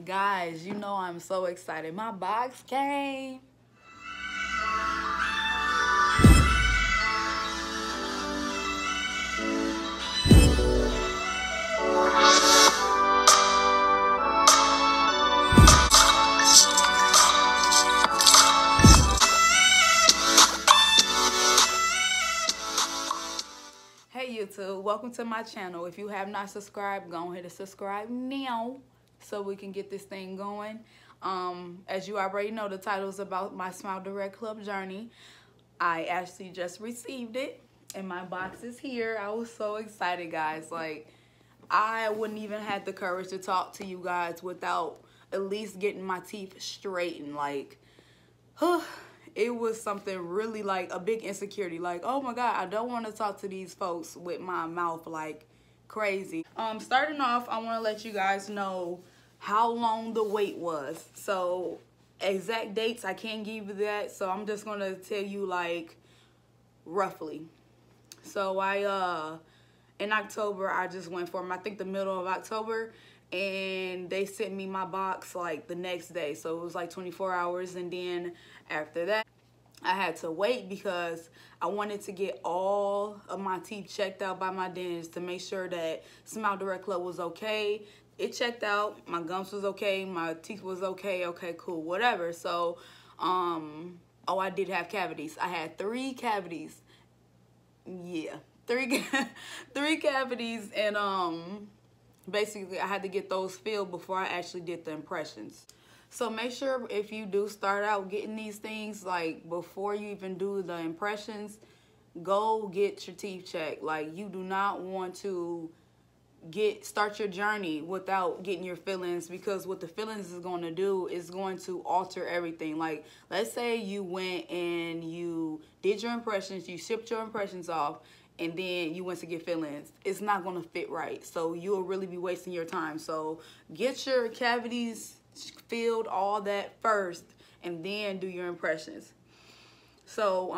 Guys, you know I'm so excited. My box came. Hey YouTube, welcome to my channel. If you have not subscribed, go ahead and subscribe now so we can get this thing going. As you already know, the title is about my Smile Direct Club journey. I actually just received it and my box is here. I was so excited, guys. Like, I wouldn't even have the courage to talk to you guys without at least getting my teeth straightened. Like, it was something really, like, a big insecurity. Like, oh my God, I don't want to talk to these folks with my mouth like crazy. Starting off, I want to let you guys know how long the wait was. So exact dates, I can't give you that. So I'm just going to tell you, like, roughly. So in October, I just went for them, I think the middle of October, and they sent me my box like the next day. So it was like 24 hours, and then after that, I had to wait because I wanted to get all of my teeth checked out by my dentist to make sure that Smile Direct Club was okay. It checked out, my gums was okay, my teeth was okay, cool, whatever. So, oh, I did have cavities. I had 3 cavities. Yeah, three cavities, and basically I had to get those filled before I actually did the impressions. So make sure if you do start out getting these things, like, before you even do the impressions, go get your teeth checked. Like, you do not want to start your journey without getting your fillings, because what the fillings is going to do is going to alter everything. Like, let's say you went and you did your impressions, you shipped your impressions off, and then you went to get fillings. It's not going to fit right, so you'll really be wasting your time. So get your cavities filled, all that first, and then do your impressions. So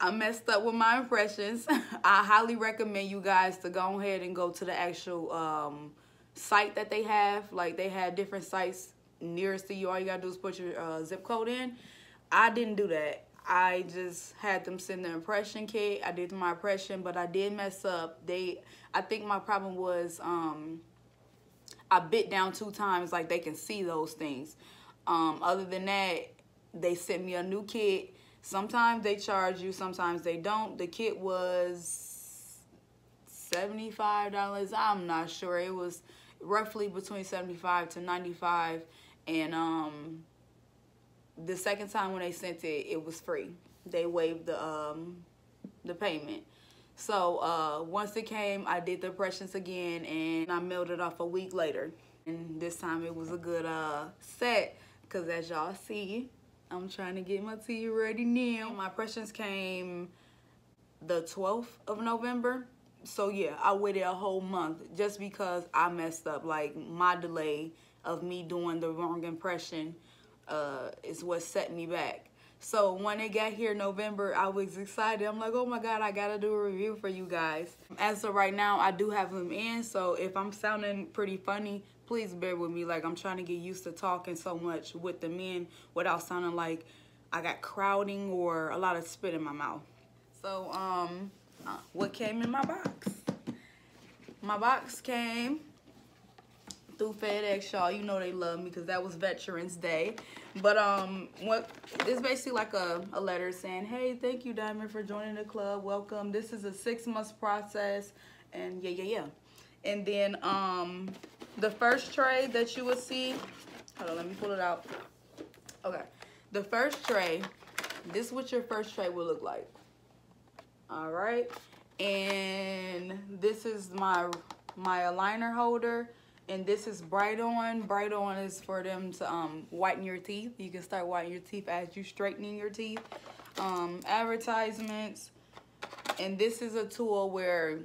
I messed up with my impressions. I highly recommend you guys to go ahead and go to the actual site that they have. Like, they had different sites nearest to you. All you gotta do is put your zip code in. I didn't do that. I just had them send the impression kit. I did my impression, but I did mess up. I think my problem was I bit down 2 times, like they can see those things. Other than that, they sent me a new kit. Sometimes they charge you, sometimes they don't. The kit was $75. I'm not sure. It was roughly between $75 to $95. And the second time when they sent it, it was free. They waived the payment. So once it came, I did the impressions again, and I mailed it off a week later. And this time it was a good set, because as y'all see, I'm trying to get my teeth ready now. My impressions came the 12th of November. So yeah, I waited a whole month just because I messed up. Like, my delay of me doing the wrong impression is what set me back. So when it got here in November, I was excited. I'm like, oh my God, I gotta do a review for you guys. As of right now, I do have them in. So if I'm sounding pretty funny, please bear with me. Like, I'm trying to get used to talking so much with them in without sounding like I got crowding or a lot of spit in my mouth. So what came in my box? My box came through FedEx, y'all. You know they love me because that was Veterans Day. But it's basically like a letter saying, hey, thank you, Diamond, for joining the club. Welcome. This is a 6-month process, and yeah. And then the first tray that you would see, hold on, let me pull it out. Okay, the first tray, this is what your first tray will look like. All right, and this is my aligner holder. And this is Bright On. Bright On is for them to whiten your teeth. You can start whitening your teeth as you straightening your teeth. Advertisements. And this is a tool where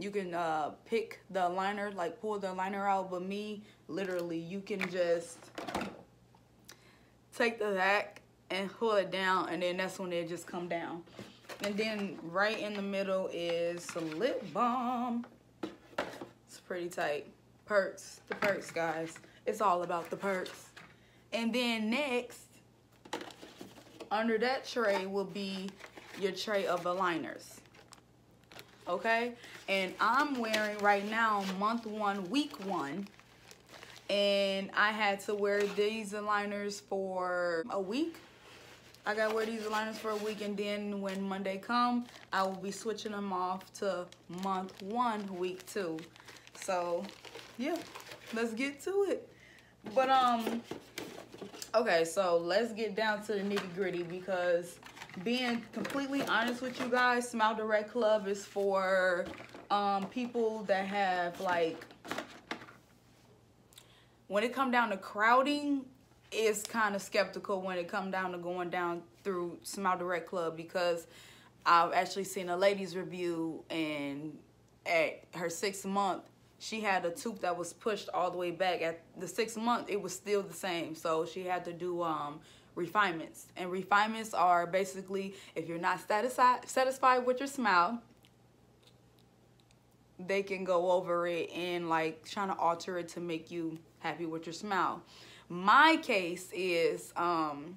you can pick the aligner, like pull the aligner out. But me, literally, you can just take the back and pull it down, and then that's when it just come down. And then right in the middle is some lip balm. It's pretty tight. The perks, guys. It's all about the perks. And then next, under that tray will be your tray of aligners. Okay? And I'm wearing right now month 1, week 1. And I had to wear these aligners for a week. I gotta wear these aligners for a week, and then when Monday come, I will be switching them off to month 1, week 2. So yeah, let's get to it. But okay, so let's get down to the nitty-gritty, because being completely honest with you guys, Smile Direct Club is for people that have, like, when it come down to crowding, is kind of skeptical when it come down to going down through Smile Direct Club, because I've actually seen a lady's review, and at her 6th month, she had a tooth that was pushed all the way back. At the 6th month, it was still the same. So she had to do refinements. And refinements are basically, if you're not satisfied with your smile, they can go over it and like trying to alter it to make you happy with your smile. My case is, I'm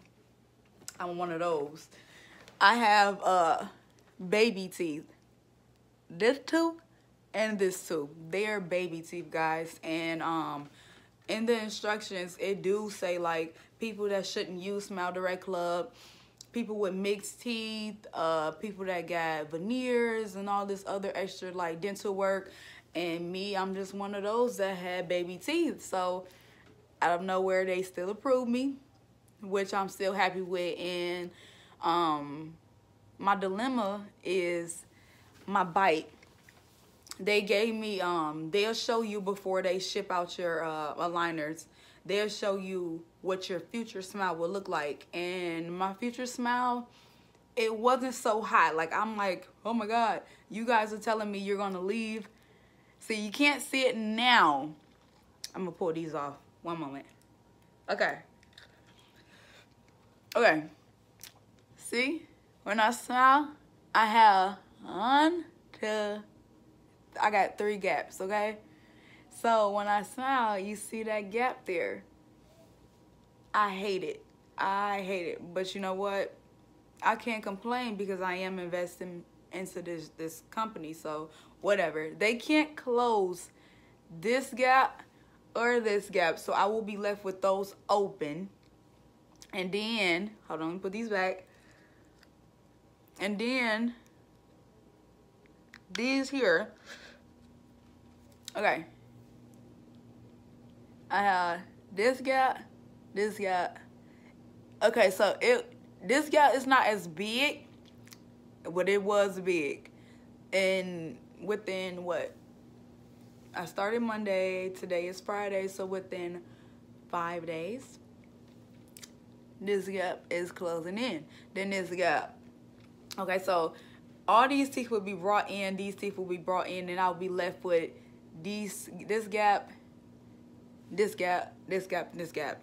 one of those. I have baby teeth. This tooth and this tooth. They're baby teeth, guys. And in the instructions, it do say, like, people that shouldn't use Smile Direct Club, people with mixed teeth, people that got veneers and all this other extra, like, dental work. And me, I'm just one of those that had baby teeth. So out of nowhere, they still approved me, which I'm still happy with. And my dilemma is my bite. They gave me, they'll show you before they ship out your aligners, they'll show you what your future smile will look like. And my future smile, it wasn't so hot. Like, I'm like, oh my God, you guys are telling me you're gonna leave. See, you can't see it now. I'm gonna pull these off. One moment. Okay. Okay. See, when I smile, I have 1, 2, I got 3 gaps, okay? So when I smile, you see that gap there. I hate it. I hate it. But you know what? I can't complain, because I am investing into this company. So whatever. They can't close this gap or this gap. So I will be left with those open. And then, hold on, let me put these back. And then these here. Okay. I have this gap, this gap. Okay, so this gap is not as big, but it was big. And within what? I started Monday, today is Friday, so within 5 days, this gap is closing in. Then this gap. Okay, so all these teeth will be brought in, these teeth will be brought in, and I'll be left with this gap, this gap, this gap, this gap.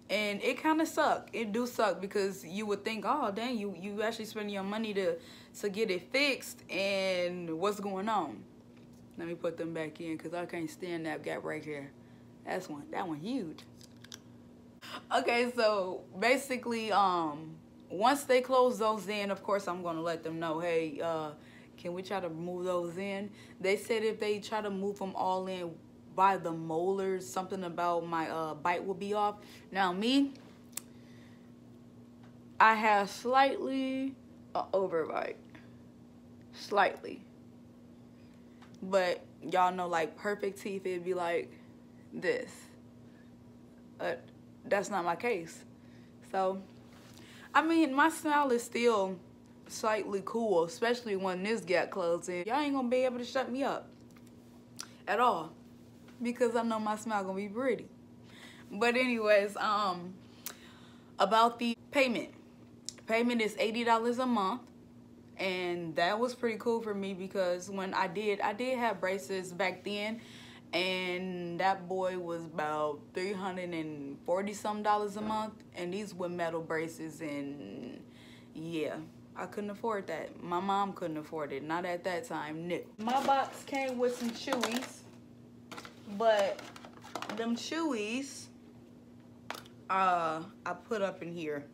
And it kind of suck. It do suck, because you would think, oh dang, you actually spending your money to get it fixed, and what's going on? Let me put them back in, because I can't stand that gap right here. That one huge. Okay, so basically, once they close those in, of course, I'm gonna let them know, hey, can we try to move those in? They said if they try to move them all in by the molars, something about my bite will be off. Now me, I have slightly overbite, slightly. But y'all know, like, perfect teeth, it'd be like this. But that's not my case. So, I mean, my smile is still slightly cool, especially when this gap closes in. Y'all ain't gonna be able to shut me up at all, because I know my smile gonna be pretty. But anyways, about the payment. Payment is $80 a month. And that was pretty cool for me, because when I did have braces back then, and that boy was about $340 some a month, and these were metal braces, and yeah, I couldn't afford that. My mom couldn't afford it, not at that time, no. My box came with some chewies, but them chewies, I put up in here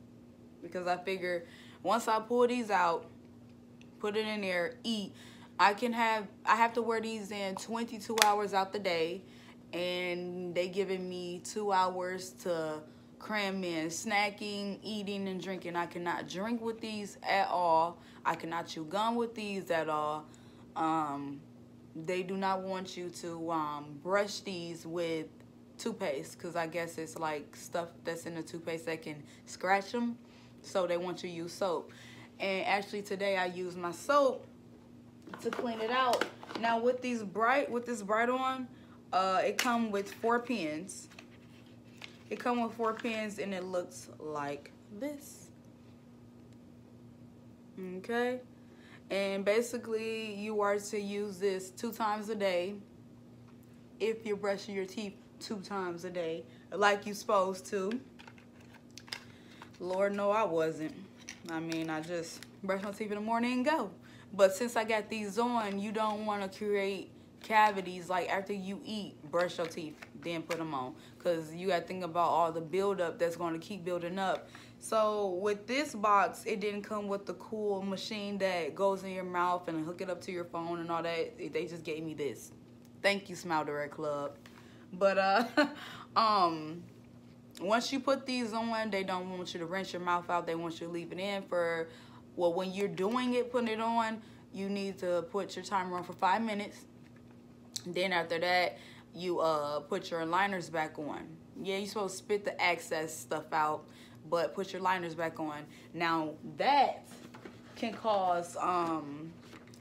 because I figure once I pull these out, put it in there, eat, I have to wear these in 22 hours out the day, and they giving me 2 hours to cram in snacking, eating, and drinking. I cannot drink with these at all. I cannot chew gum with these at all. They do not want you to brush these with toothpaste, because I guess it's like stuff that's in the toothpaste that can scratch them, so they want you to use soap. And actually today I used my soap to clean it out. Now with this bright on, it come with 4 pins. It come with 4 pins, and it looks like this. Okay, and basically you are to use this 2 times a day if you're brushing your teeth 2 times a day like you're supposed to. Lord, no, I wasn't. I mean, I just brush my teeth in the morning and go. But since I got these on, you don't want to create cavities. Like after you eat, brush your teeth, then put them on, because you got to think about all the buildup that's going to keep building up. So with this box, it didn't come with the cool machine that goes in your mouth and hook it up to your phone and all that. They just gave me this. Thank you, Smile Direct Club. But once you put these on, they don't want you to rinse your mouth out. They want you to leave it in for, well, when you're doing it, putting it on, you need to put your timer on for 5 minutes. Then after that, you put your liners back on. Yeah, you're supposed to spit the excess stuff out, but put your liners back on. Now that can cause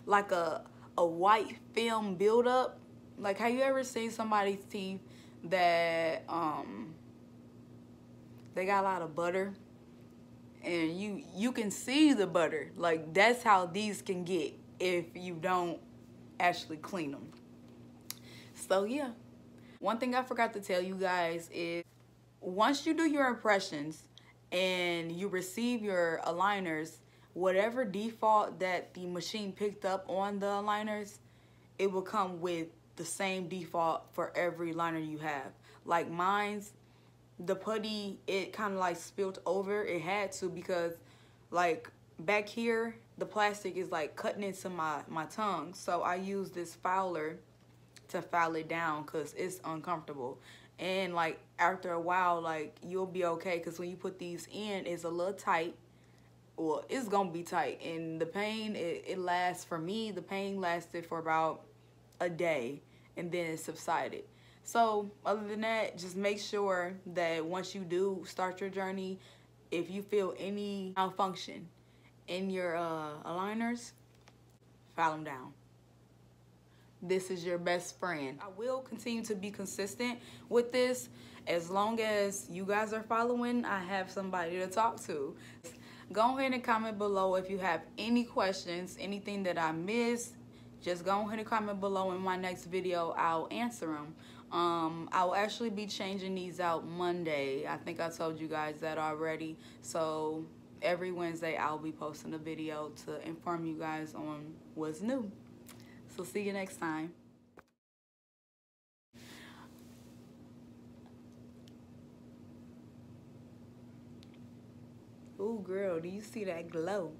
like a white film buildup. Like, have you ever seen somebody's teeth that they got a lot of butter, and you can see the butter? Like, that's how these can get if you don't actually clean them. So yeah, one thing I forgot to tell you guys is, once you do your impressions and you receive your aligners, whatever default that the machine picked up on the aligners, it will come with the same default for every liner you have. Like mine's, the putty, it kind of like spilled over. It had to, because like back here, the plastic is like cutting into my tongue. So I use this filer to file it down, because it's uncomfortable. And like after a while, like you'll be okay, because when you put these in, it's a little tight. Well, it's gonna be tight, and the pain, it lasts. For me, the pain lasted for about a day, and then it subsided. So other than that, just make sure that once you do start your journey, if you feel any malfunction in your aligners, file them down. This is your best friend. I will continue to be consistent with this. As long as you guys are following, I have somebody to talk to. Go ahead and comment below if you have any questions, anything that I missed. Just go ahead and comment below. In my next video, I'll answer them. I'll actually be changing these out Monday. I think I told you guys that already. So every Wednesday, I'll be posting a video to inform you guys on what's new. So see you next time. Ooh, girl, do you see that glow?